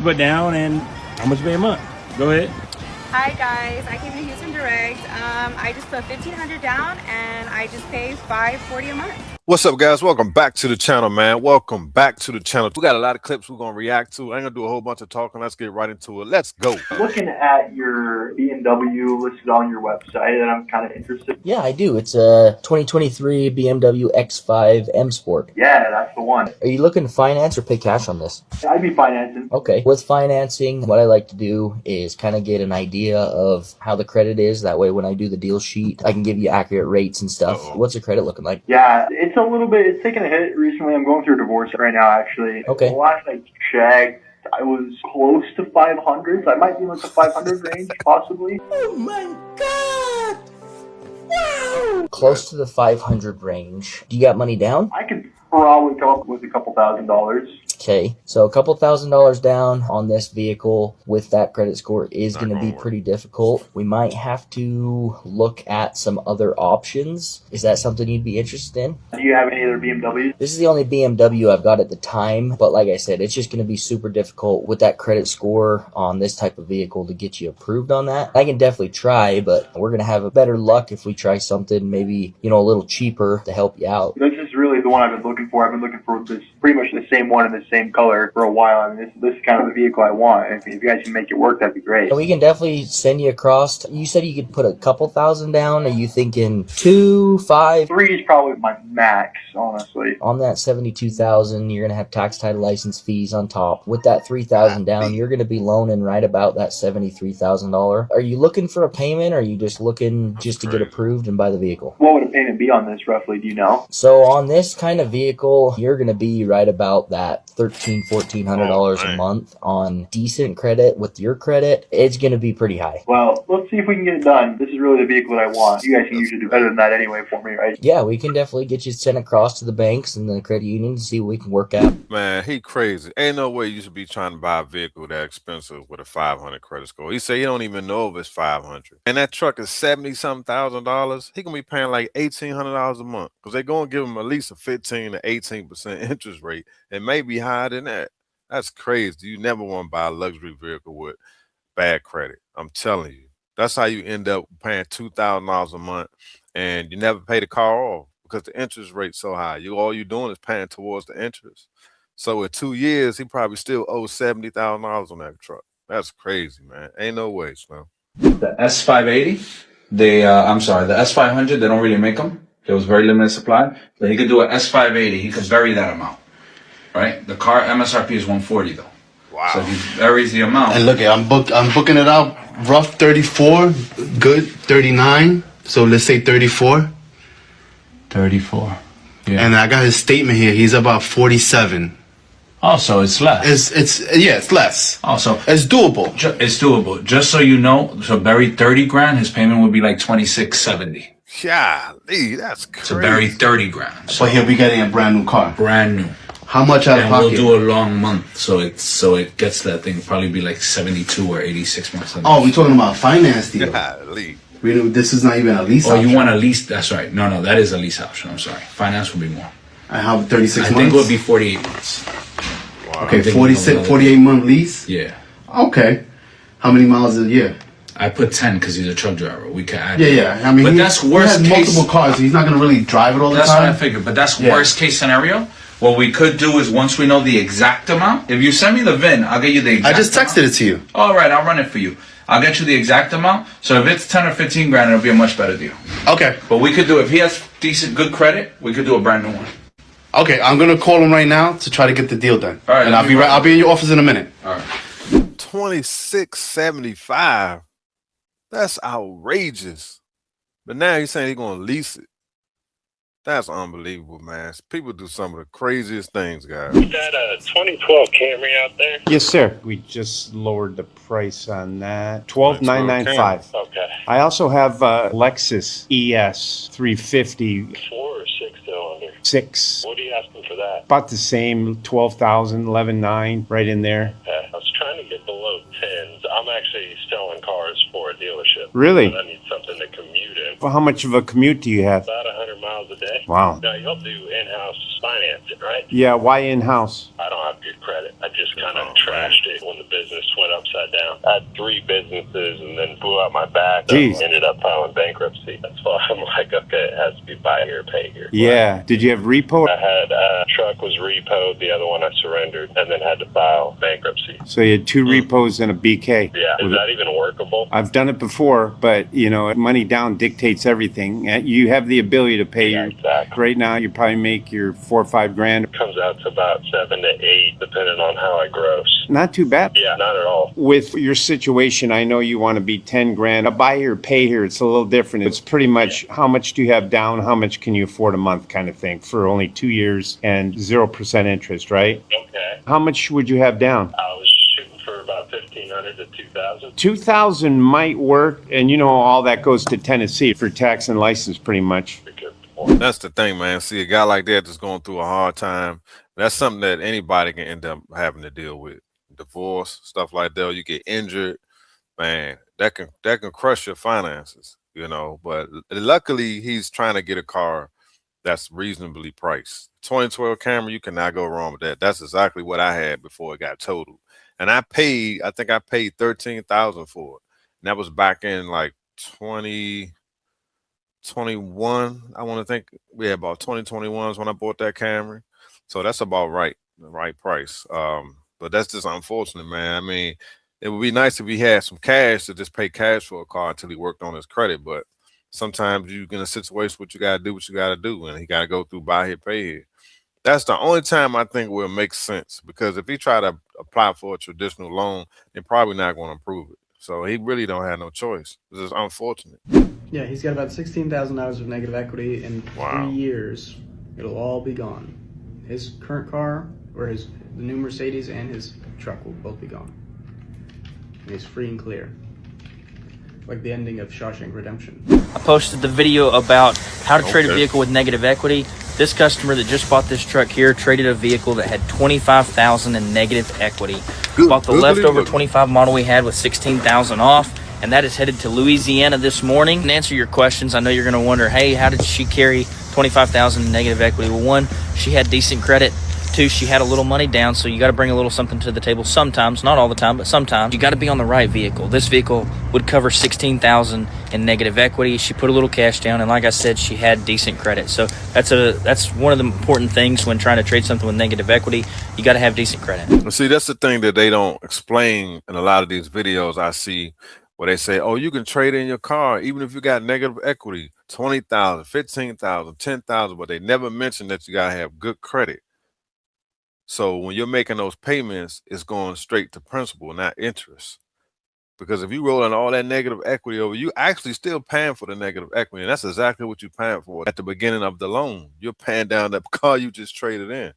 Put down and how much pay a month? Go ahead. Hi guys, I came to Houston Direct. I just put $1,500 down and I just pay $540 a month. What's up, guys? Welcome back to the channel, man. Welcome back to the channel. We got a lot of clips we're going to react to. I ain't going to do a whole bunch of talking. Let's get right into it. Let's go. Looking at your BMW listed on your website, and I'm kind of interested. Yeah, I do. It's a 2023 BMW X5 M Sport. Yeah, that's the one. Are you looking to finance or pay cash on this? I'd be financing. Okay. With financing, what I like to do is kind of get an idea of how the credit is. That way, when I do the deal sheet, I can give you accurate rates and stuff. What's the credit looking like? Yeah, it's a little bit, it's taken a hit recently. I'm going through a divorce right now, actually. Okay. The last I checked, I was close to 500. So I might be in like the 500 range, possibly. Oh my God! Wow! Close to the 500 range. Do you got money down? I could probably come up with a couple $1,000s. Okay, so a couple $1,000s down on this vehicle with that credit score is going to be pretty difficult. We might have to look at some other options. Is that something you'd be interested in? Do you have any other BMWs? This is the only BMW I've got at the time, but like I said, it's just going to be super difficult with that credit score on this type of vehicle to get you approved on that. I can definitely try, but we're going to have a better luck if we try something maybe, you know, a little cheaper to help you out. This is really the one I've been looking for. I've been looking for this pretty much the same one in the same color for a while. I mean, this is kind of the vehicle I want. If you guys can make it work, that'd be great. We can definitely send you across. You said you could put a couple thousand down. Are you thinking 2, 5? 3 is probably my max, honestly. On that 72,000, you're gonna have tax, title, license fees on top. With that 3,000 down, you're gonna be loaning right about that $73,000. Are you looking for a payment, or are you just looking just to get approved and buy the vehicle? What would a payment be on this roughly? Do you know? So on this kind of vehicle, you're gonna be right about that $1,400 a month on decent credit. With your credit, it's gonna be pretty high. Well, let's see if we can get it done. This is really the vehicle that I want. You guys can usually do better than that anyway for me, right? Yeah, we can definitely get you sent across to the banks and the credit union to see what we can work out. Man, he crazy. Ain't no way you should be trying to buy a vehicle that expensive with a 500 credit score. He said he don't even know if it's 500. And that truck is $70-something thousand. He gonna be paying like $1,800 a month because they're gonna give him at least a 15 to 18% interest rate. It may be higher than that. That's crazy. You never want to buy a luxury vehicle with bad credit. I'm telling you. That's how you end up paying $2,000 a month and you never pay the car off because the interest rate's so high. All you're doing is paying towards the interest. So in 2 years, he probably still owes $70,000 on that truck. That's crazy, man. Ain't no way, man. The S580, the S500, they don't really make them. It was very limited supply. So he could do an S580. He could vary that amount. Right, the car MSRP is 140 though. Wow. So he varies the amount. And look, I'm booking it out rough 34, good 39. So let's say 34. 34. Yeah. And I got his statement here. He's about 47. Oh, so it's less. It's less. Oh, so it's doable. It's doable. Just so you know, so bury 30 grand, his payment would be like 2670. Golly, that's crazy. So bury 30 grand. So but he'll be getting a brand new car. Brand new. How much out of pocket? And we'll do a long month, so it gets that thing probably be like 72 or 86 months. Oh, we're talking about finance deal. Golly. This is not even a lease option. Oh, you want a lease? That's right. No, that is a lease option. I'm sorry. Finance will be more. I have 36 months? I think it would be 48 months. Wow. Okay, 48 month lease? Yeah. Okay. How many miles a year? I put 10 because he's a truck driver. We could add. Yeah. I mean, but that's worst he has case. multiple cars. So he's not going to really drive it all the time. That's what I figured. But that's worst case scenario. What we could do is once we know the exact amount, if you send me the VIN, I'll get you the exact I just texted it to you. All right, I'll run it for you. I'll get you the exact amount. So if it's 10 or 15 grand, it'll be a much better deal. Okay. But we could do, if he has decent, good credit, we could do a brand new one. Okay, I'm going to call him right now to try to get the deal done. All right. And I'll be in your office in a minute. All right. 2675. That's outrageous. But now he's saying he's going to lease it. That's unbelievable, man. People do some of the craziest things, guys. Is that a 2012 Camry out there? Yes, sir. We just lowered the price on that. $12,995. Okay. I also have a Lexus ES 350. 4 or 6 cylinder? 6. What are you asking for that? About the same, 12,000, 11,900, right in there. Okay. I was trying to get below 10s. I'm actually selling cars for a dealership. Really? But I need something to commute in. Well, how much of a commute do you have? About 100 miles a day. Wow. Now, you'll do in-house financing, right? Yeah, why in-house? I don't have good credit. I just kind of trashed it when the business went upside down. I had 3 businesses and then blew out my back. Jeez. Ended up filing bankruptcy. That's why I'm like, okay, it has to be buy here, pay here. Yeah. Did you have repo? I had a truck was repoed, the other one I surrendered, and then had to file bankruptcy. So you had 2 repos and a BK. Yeah, is that even workable? I've done it before, but you know, money down dictates everything. You have the ability to pay. Yeah, exactly. Right now, you probably make your 4 or 5 grand. It comes out to about 7 to 8, depending on how I gross. Not too bad. Yeah, not at all. With your situation, I know you want to be 10 grand. A buy here, pay here, it's a little different. It's pretty much how much do you have down, how much can you afford a month kind of thing for only 2 years and 0% interest, right? Okay. How much would you have down? I was shooting for about 1,500 to 2,000. 2,000 might work, and you know all that goes to Tennessee for tax and license pretty much. That's the thing, man. See, a guy like that that's going through a hard time, that's something that anybody can end up having to deal with. Divorce, stuff like that, or you get injured, man, that can crush your finances, you know. But luckily, he's trying to get a car that's reasonably priced. 2012 Camry, you cannot go wrong with that. That's exactly what I had before it got totaled. And I paid $13,000 for it. And that was back in like 2021. I want to think, yeah, about 2021 is when I bought that Camry. So that's about right, the right price. But that's just unfortunate, man. I mean, it would be nice if he had some cash to just pay cash for a car until he worked on his credit. But sometimes you get in a situation where you got to do what you got to do, and he got to go through buy here, pay here. That's the only time I think will make sense, because if he try to apply for a traditional loan, they're probably not going to approve it. So he really don't have no choice. This is unfortunate. Yeah, he's got about $16,000 of negative equity in 3 years. It'll all be gone. His current car, or the new Mercedes, and his truck will both be gone. And he's free and clear. Like the ending of Shawshank Redemption. I posted the video about how to trade a vehicle with negative equity. This customer that just bought this truck here traded a vehicle that had $25,000 in negative equity. Bought the leftover 25 model we had with $16,000 off, and that is headed to Louisiana this morning. And answer your questions, I know you're going to wonder, hey, how did she carry $25,000 in negative equity? Well, 1, she had decent credit. 2, she had a little money down, so you got to bring a little something to the table sometimes, not all the time, but sometimes. You got to be on the right vehicle. This vehicle would cover $16,000 in negative equity. She put a little cash down, and like I said, she had decent credit. So that's one of the important things when trying to trade something with negative equity. You got to have decent credit. See, that's the thing that they don't explain in a lot of these videos I see, where they say, oh, you can trade in your car even if you got negative equity, 20,000, 15,000, 10,000, but they never mention that you got to have good credit. So when you're making those payments, it's going straight to principal, not interest. Because if you rolling all that negative equity over, you actually still paying for the negative equity. And that's exactly what you're paying for at the beginning of the loan. You're paying down that car you just traded in.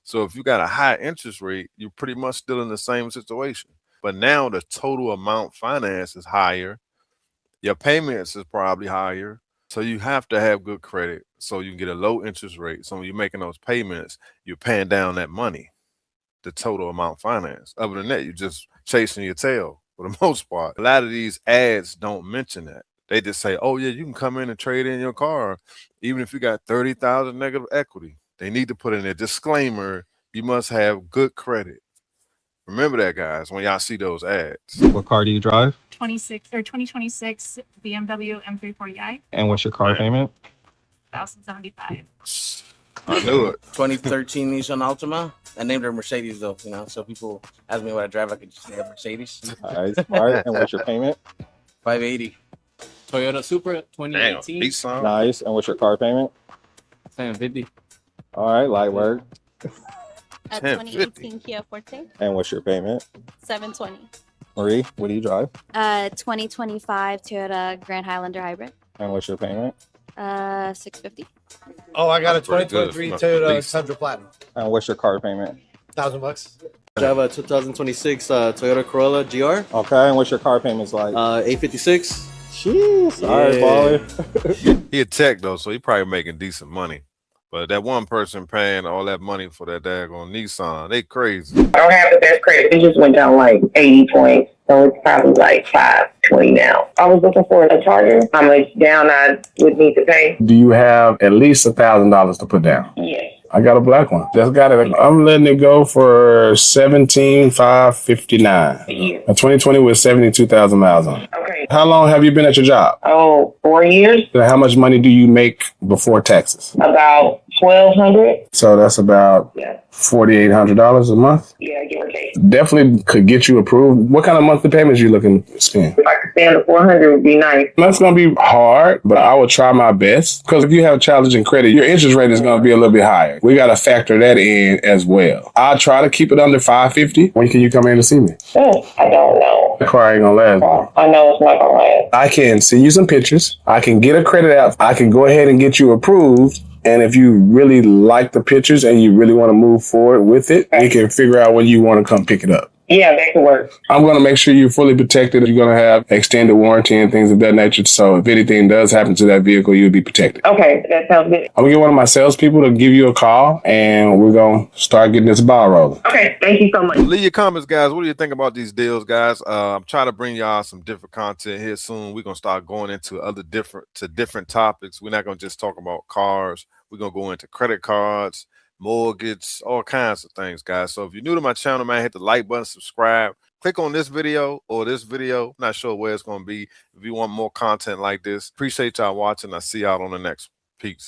So if you got a high interest rate, you're pretty much still in the same situation. But now the total amount financed is higher. Your payments is probably higher. So you have to have good credit so you can get a low interest rate. So when you're making those payments, you're paying down that money, the total amount financed. Other than that, you're just chasing your tail for the most part. A lot of these ads don't mention that. They just say, oh, yeah, you can come in and trade in your car, even if you got 30,000 negative equity. They need to put in a disclaimer, you must have good credit. Remember that, guys, when y'all see those ads. What car do you drive? 2026 BMW M340i. And what's your car payment? 1,075. I knew it. 2013 Nissan Altima. I named her Mercedes though, you know, so people ask me what I drive, I could just say Mercedes. All right, smart. And what's your payment? 580. Toyota Supra 2018. Nissan. Nice. And what's your car payment? 750. All right, light work. A 2018 Kia Forte. And what's your payment? 720. Marie, what do you drive? 2025 Toyota Grand Highlander Hybrid. And what's your payment? 650. Oh, I got That's a pretty good. 2023 Must Toyota lease. Tundra Platinum. And what's your car payment? $1,000. I have a 2026 Toyota Corolla GR. Okay, and what's your car payments like? 856. Jeez. All right, baller. He a tech, though, so he probably making decent money. But that one person paying all that money for that daggone Nissan, they crazy. I don't have the best credit. It just went down like 80 points. So it's probably like 520 now. I was looking for a charger. How much down I would need to pay? Do you have at least $1,000 to put down? Yes. I got a black one. Just got it. I'm letting it go for 17,559. A 2020 with 72,000 miles on it. Okay. How long have you been at your job? Oh, 4 years. How much money do you make before taxes? About 1,200. So that's about $4,800 a month. Yeah, give or take. Definitely could get you approved. What kind of monthly payments you looking to spend? If I could stay under 400, would be nice. That's going to be hard, but I will try my best. Because if you have challenging credit, your interest rate is going to be a little bit higher. We got to factor that in as well. I'll try to keep it under 550. When can you come in to see me? I don't know. The car ain't going to last long. I know it's not gonna last. I can send you some pictures. I can get a credit app. I can go ahead and get you approved. And if you really like the pictures and you really want to move forward with it, we can figure out when you want to come pick it up. Yeah, that could work. I'm going to make sure you're fully protected. You're going to have extended warranty and things of that nature. So if anything does happen to that vehicle, you'll be protected. Okay, that sounds good. I'm going to get one of my salespeople to give you a call, and we're going to start getting this ball rolling. Okay, thank you so much. Leave your comments, guys. What do you think about these deals, guys? I'm trying to bring y'all some different content here soon. We're going to start going into different topics. We're not going to just talk about cars. We're going to go into credit cards, mortgage, all kinds of things, guys. So if you're new to my channel, man, hit the like button, subscribe. Click on this video or this video. Not sure where it's going to be. If you want more content like this, appreciate y'all watching. I'll see y'all on the next one. Peace.